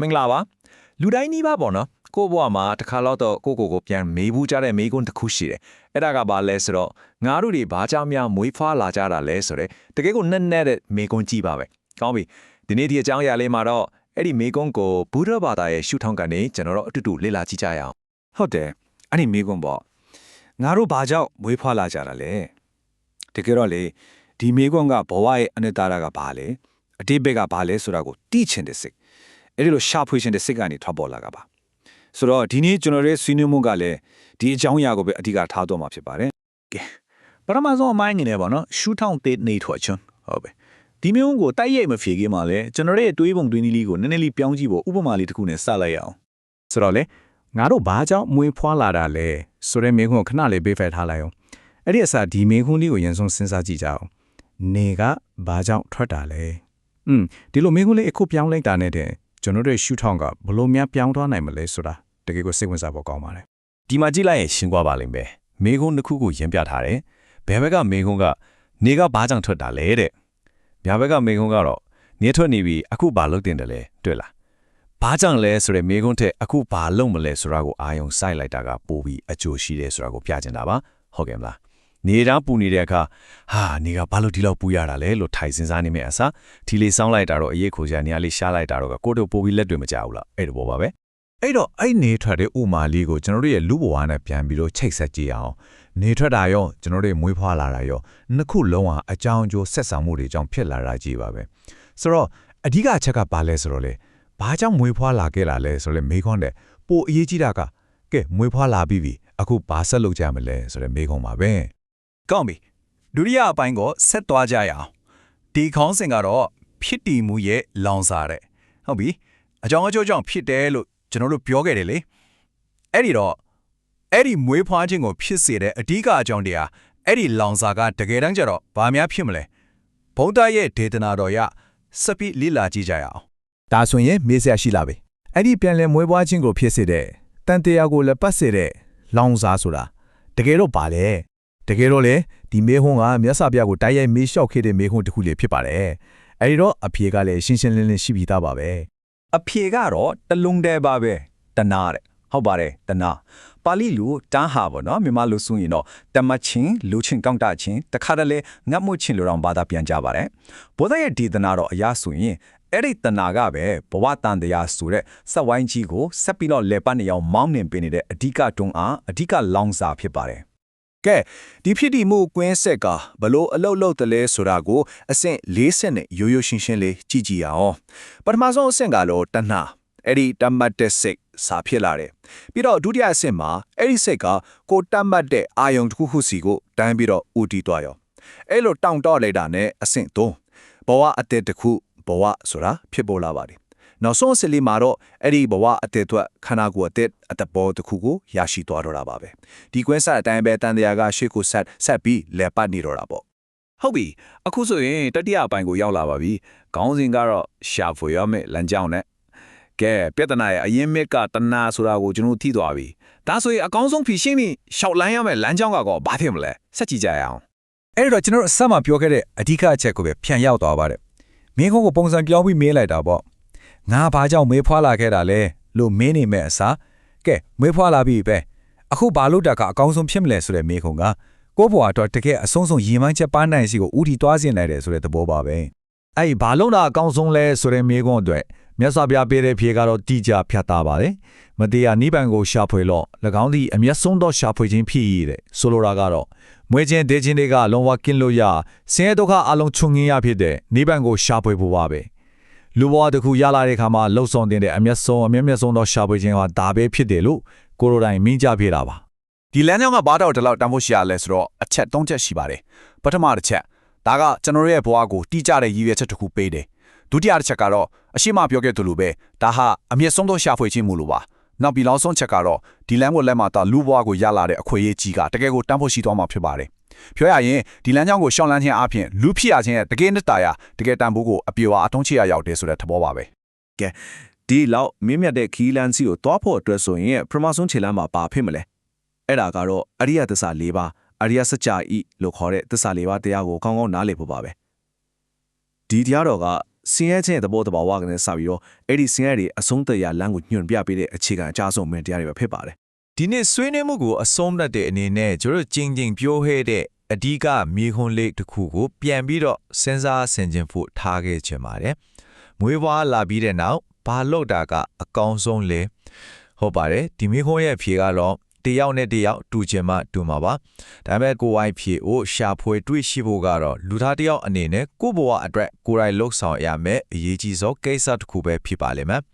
မင်္ဂလာပါလူတိုင်းနီးပါးပေါ့နော်ကိုဘွားမှာတစ်ခါတော့ကိုပြန်မေးဘူးကြတဲ့မေးခွန်းတစ်ခုရှိတယ်အဲ့ဒါကဘာလဲဆိုတော့ငါတို့တွေဘာကြောင့်များမွေးဖွားလာကြတာလဲဆိုတော့တကယ်ကိုနဲ့တဲ့မေးခွန်းကြည့်ပါပဲကောင်းပြီဒီနေ့ဒီအကြောင်းအရာလေးမှာတော့အဲ့ဒီမေးခွန်းကိုဘူဒ္ဓဘာသာရဲ့ရှုထောင့်ကနေကျွန်တော်တို့အတူတူလေ့လာကြည့်ကြရအောင်ဟုတ်တယ်အဲ့ဒီမေးခွန်းပေါ့ငါတို့ဘာကြောင့်မွေးဖွားလာကြတာလဲတကယ်တော့လေဒီမေးခွန်းကဘဝရဲ့အနှစ်သာရကဘာလဲအတိတ်ဘက်ကဘာလဲဆိုတာကိုသိချင်တဲ့စိတ်အဲ့ဒီလိုရှာဖွေချင်တဲ့စိတ်ကနေထွက်ပေါ်လာတာပါဆိုတော့ဒီနေ့ကျွန်တော်ရဲ့ဆွေးနွေးမှုကလည်းဒီအကြောင်းအရာကိုပဲအဓိကထားတော့မှာဖြစ်ပါတယ်ကဲပထမဆုံးအမိုင်းနေတယ်ပေါ့နော်ရှူထောင်းတဲ့နေထွက်ချွန်းဟုတ်ပဲဒီမျိုးကိုတိုက်ရိုက်မဖြေခင်မှာလဲကျွန်တော်ရဲ့တွေးပုံတွေးနည်းလေးကိုနည်းနည်းလေးပြောင်းကြည့်ဖို့ဥပမာလေးတစ်ခုနဲ့စလိုက်ရအောင်ဆိုတော့လေငါတို့ဘာကြောင့်မွေးဖွားလာတာလဲဆိုတဲ့မေးခွန်းကိုခဏလေးပေးဖက်ထားလိုက်အောင်အဲ့ဒီအစားဒီမေးခွန်းလေးကိုရင်ဆုံးစဉ်းစားကြည့်ကြအောင်နေကဘာကြောင့်ထွက်တာလဲဒီလိုမေးခွန်းလေးအခုပြောင်းလိုက်တာနဲ့တဲ့ကျွန်တော်တို့ရှူထောင်းကဘလို့များပြောင်းသွားနိုင်မလဲဆိုတာတကယ်ကိုစိတ်ဝင်စားဖို့ကောင်းပါတယ်ဒီမှာကြည့်လိုက်ရင်ရှင်းသွားပါလိမ့်မယ်မေခွန်းတစ်ခုကိုရင်းပြထားတယ်ဘယ်ဘက်ကမေခွန်းကနေကဘာကြောင့်ထွက်တာလဲတဲ့ညာဘက်ကမေခွန်းကတော့နေထွက်နေပြီအခုဘာလုပ်တင်တယ်လဲတွေ့လားဘာကြောင့်လဲဆိုတဲ့မေခွန်းထက်အခုဘာလုပ်မလဲဆိုတာကိုအာယုံစိုက်လိုက်တာကပိုပြီးအကျိုးရှိတယ်ဆိုတာကိုပြချင်တာပါဟုတ်ကဲ့မလားနေတန်းပူနေတဲ့အခါဟာနေကဘာလို့ဒီလောက်ပူရတာလဲလို့ထိုင်စဉ်းစားနေမယ့်အစားဒီလေးစောင်းလိုက်တာတော့အရေးခိုချာနေရာလေးရှားလိုက်တာတော့ကိုတို့ပိုပြီးလက်တွေမကြဘူးလားအဲ့ဒါပေါ်ပါပဲအဲ့တော့အဲ့နေထွက်တဲ့ဥမာလေးကိုကျွန်တော်တို့ရဲ့လူဘဝနဲ့ပြန်ပြီးတော့ချိတ်ဆက်ကြည့်အောင်နေထွက်တာရောကျွန်တော်တို့မွေးဖွားလာတာရောနှစ်ခုလုံးဟာအကြောင်းအကျိုးဆက်ဆံမှုတွေကြောင့်ဖြစ်လာတာကြီးပါပဲဆိုတော့အဓိကအချက်ကဘာလဲဆိုတော့လေဘာကြောင့်မွေးဖွားလာခဲ့တာလဲဆိုတော့မေးခွန်းတဲ့ပိုအရေးကြီးတာကကဲမွေးဖွားလာပြီအခုဘာဆက်လုပ်ကြမလဲဆိုတဲ့မေးခွန်းပါပဲကောင်းပြီဒုတိယအပိုင်းကိုဆက်သွားကြရအောင်ဒီခေါင်းစဉ်ကတော့ဖြစ်တည်မှုရဲ့လောင်စာတဲ့ဟုတ်ပြီအကြောင်းအကျိုးကြောင့်ဖြစ်တယ်လို့ကျွန်တော်တို့ပြောခဲ့တယ်လေအဲ့ဒီတော့အဲ့ဒီမွေးဖွားခြင်းကိုဖြစ်စေတဲ့အဓိကအကြောင်းတရားအဲ့ဒီလောင်စာကတကယ်တမ်းကျတော့ဘာများဖြစ်မလဲဘုံသားရဲ့ဒေသနာတော်ရစပိလိလာကြည့်ကြရအောင်ဒါဆိုရင်မေးစရာရှိလာပြီအဲ့ဒီပြန်လည်မွေးဖွားခြင်းကိုဖြစ်စေတဲ့တန်တရားကိုလည်းပတ်စေတဲ့လောင်စာဆိုတာတကယ်တော့ပါလေတကယ်တော့လေဒီမေခွန်းကမြတ်စွာဘုရားကိုတိုက်ရိုက်မေးလျှောက်ခဲ့တဲ့မေခွန်းတစ်ခုလေးဖြစ်ပါတယ်အဲဒီတော့အဖြေကလည်းရှင်းရှင်းလင်းလင်းရှိပြီးသားပါပဲအဖြေကတော့တလုံးတည်းပါပဲတနာတဲ့ဟုတ်ပါတယ်တနာပါဠိလိုတန်းဟာပေါ့နော်မြန်မာလိုဆိုရင်တော့တမချင်းလူချင်းကောင်းတာချင်းတခါတလေငတ်မှုချင်းလိုတော့ဘာသာပြန်ကြပါတယ်ဘုရားရဲ့ဒေသနာတော်အရာဆိုရင်အဲ့ဒီတနာကပဲဘဝတန်တရားဆိုတဲ့စက်ဝိုင်းကြီးကိုဆက်ပြီးတော့လေပတ်နေအောင်မောင်းနှင်ပေးနေတဲ့အဓိကတွန်းအားအဓိကလောင်စာဖြစ်ပါတယ်ကဲဒီဖြစ်တည်မှုကွင်းဆက်ကဘလို့အလုတ်လုတ်တလဲဆိုတာကိုအဆင့်၄ဆင့်နဲ့ရိုးရိုးရှင်းရှင်းလေးကြည့်ကြည့်ရအောင်ပထမဆုံးအဆင့်ကတော့တဏှာအဲ့ဒီတတ်မှတ်တဲ့စိတ်စာဖြစ်လာတယ်ပြီးတော့ဒုတိယအဆင့်မှာအဲ့ဒီစိတ်ကကိုတတ်မှတ်တဲ့အာယုံတစ်ခုခုစီကိုတန်းပြီးတော့ဥတီးသွားရောအဲ့လိုတောင့်တော့လိုက်တာနဲ့အဆင့်၃ဘဝအတ္တတစ်ခုဘဝဆိုတာဖြစ်ပေါ်လာပါတယ်နောက်ဆုံးအဆင့်လေးမှာတော့အဲ့ဒီဘဝအတ္တအတွက်ခန္ဓာကိုယ်အတ္တအတ္တပေါ်တစ်ခုကိုရရှိသွားတော့တာပါပဲဒီကွင်းဆက်အတိုင်းပဲတန်တရားကရှေ့ကိုဆက်ပြီးလဲပတ်နေတော့တာပေါ့ဟုတ်ပြီအခုဆိုရင်တတိယအပိုင်းကိုရောက်လာပါပြီခေါင်းစဉ်ကတော့ရှာဖွေရမယ့်လမ်းကြောင်းနဲ့ကဲပြဿနာရဲ့အရင်မြစ်ကတဏှာဆိုတာကိုကျွန်တော်သိသွားပြီဒါဆိုရင်အကောင်းဆုံးဖြေရှင်းပြီးရှောက်လန်းရမယ့်လမ်းကြောင်းကတော့ဘာဖြစ်မလဲဆက်ကြည့်ကြရအောင်အဲ့တော့ကျွန်တော်အစမှပြောခဲ့တဲ့အဓိကအချက်ကိုပဲပြန်ရောက်သွားပါတယ်မင်းကိုပုံစံပြောင်းပြီးမေးလိုက်တာပေါ့ငါဘာကြောင့်မေးဖွားလာခဲ့တာလဲလို့မင်းနေမဲ့အစားကဲမေးဖွားလာပြီပဲအခုဘာလို့တာကအကောင်းဆုံးဖြစ်မလဲဆိုတဲ့မေးခွန်းကကိုယ့်ဘဝအတွက်တကယ်အဆုံးစွန်ရည်မှန်းချက်ပန်းနိုင်စီကိုဥတီသွားစေနိုင်တယ်ဆိုတဲ့သဘောပါပဲအဲ့ဘာလို့တာအကောင်းဆုံးလဲဆိုတဲ့မေးခွန်းအတွက်မြတ်စွာဘုရားပေးတဲ့ဖြေကတော့တိကျဖြတ်သားပါတယ်မတရားနိဗ္ဗာန်ကိုရှာဖွေလို့၎င်းသည်အမျက်ဆုံးသောရှာဖွေခြင်းဖြစ်ရတဲ့ဆိုလိုတာကတော့မွေးခြင်းဒေခြင်းတွေကလုံးဝကင်းလို့ရဆင်းရဲဒုက္ခအလုံးချုပ်ငင်းရဖြစ်တဲ့နိဗ္ဗာန်ကိုရှာဖွေဖို့ပါပဲလူဘဝတစ်ခုရလာတဲ့အခါမှာလှုပ်ဆောင်တဲ့အမျက်ဆုံးသောရှာဖွေခြင်းဟာဒါပဲဖြစ်တယ်လို့ကိုရိုတိုင်းမင်းကြပြတာပါဒီလမ်းကြောင်းကဘာတော့ဒီလောက်တန်ဖို့ရှိရလဲဆိုတော့အချက်၃ချက်ရှိပါတယ်ပထမတစ်ချက်ဒါကကျွန်တော်ရဲ့ဘဝကိုတိကျတဲ့ရည်ရွယ်ချက်တစ်ခုပေးတယ်ဒုတိယတစ်ချက်ကတော့အရှိမပြောခဲ့သလိုပဲဒါဟာအမျက်ဆုံးသောရှာဖွေခြင်းမလို့ပါနောက်ပြီးနောက်ဆုံးချက်ကတော့ဒီလမ်းကိုလက်မှာတာလူဘဝကိုရလာတဲ့အခွင့်အရေးကြီးကတကယ်ကိုတန်ဖို့ရှိသွားမှာဖြစ်ပါတယ်ပြောရရင်ဒီလမ်းကြောင်းကိုရှောင်လန်းခြင်းအပြင်လူဖြစ်ရခြင်းရဲ့တကယ်နဲ့တာယာတကယ်တန်ဖိုးကိုအပြေအထုံးချရရောက်တယ်ဆိုတဲ့သဘောပါပဲကဲဒီလောက်မြင့်မြတ်တဲ့ခီးလန်းစီကိုတွားဖို့အတွက်ဆိုရင်ပထမဆုံးခြေလှမ်းမှာပါဖြစ်မလဲအဲ့ဒါကတော့အရိယသစ္စာ၄ပါးအရိယစကြာဤလို့ခေါ်တဲ့သစ္စာ၄ပါးတရားကိုကောင်းကောင်းနားလည်ဖို့ပါပဲဒီတရားတော်က ဆင်းရဲခြင်းရဲ့သဘောတဘာဝကနေစပြီးတော့အဲ့ဒီဆင်းရဲတွေအဆုံးတရားလမ်းကိုညွှန်ပြပေးတဲ့အခြေခံအကြဆုံးမင်းတရားတွေပဲဖြစ်ပါတယ် ဒီနေ့ဆွေးနွေးမှုကိုအဆုံးသတ်တဲ့အနေနဲ့ကျွန်တော်တို့ကြင်ကြင်ပြောခဲ့တဲ့အဓိကမြေခွန်းလေးတစ်ခုကိုပြန်ပြီးတော့စဉ်းစားဆင်ခြင်ဖို့ထားခဲ့ချင်ပါတယ်။မွေးဖွားလာပြီးတဲ့နောက်ဘာလို့တာကအကောင်းဆုံးလဲဟုတ်ပါတယ်ဒီမြေခွန်းရဲ့ဖြေကတော့တယောက်နဲ့တယောက်တူချင်မှတူမှာပါ။ဒါပေမဲ့ကိုယ်ဝိုင်းဖြေကိုရှာဖွေတွေ့ရှိဖို့ကတော့လူသားတယောက်အနေနဲ့ကိုယ့်ဘဝအတွက်ကိုယ်တိုင်လှုပ်ဆောင်ရမယ်အရေးကြီးဆုံးကိစ္စတစ်ခုပဲဖြစ်ပါလိမ့်မယ်။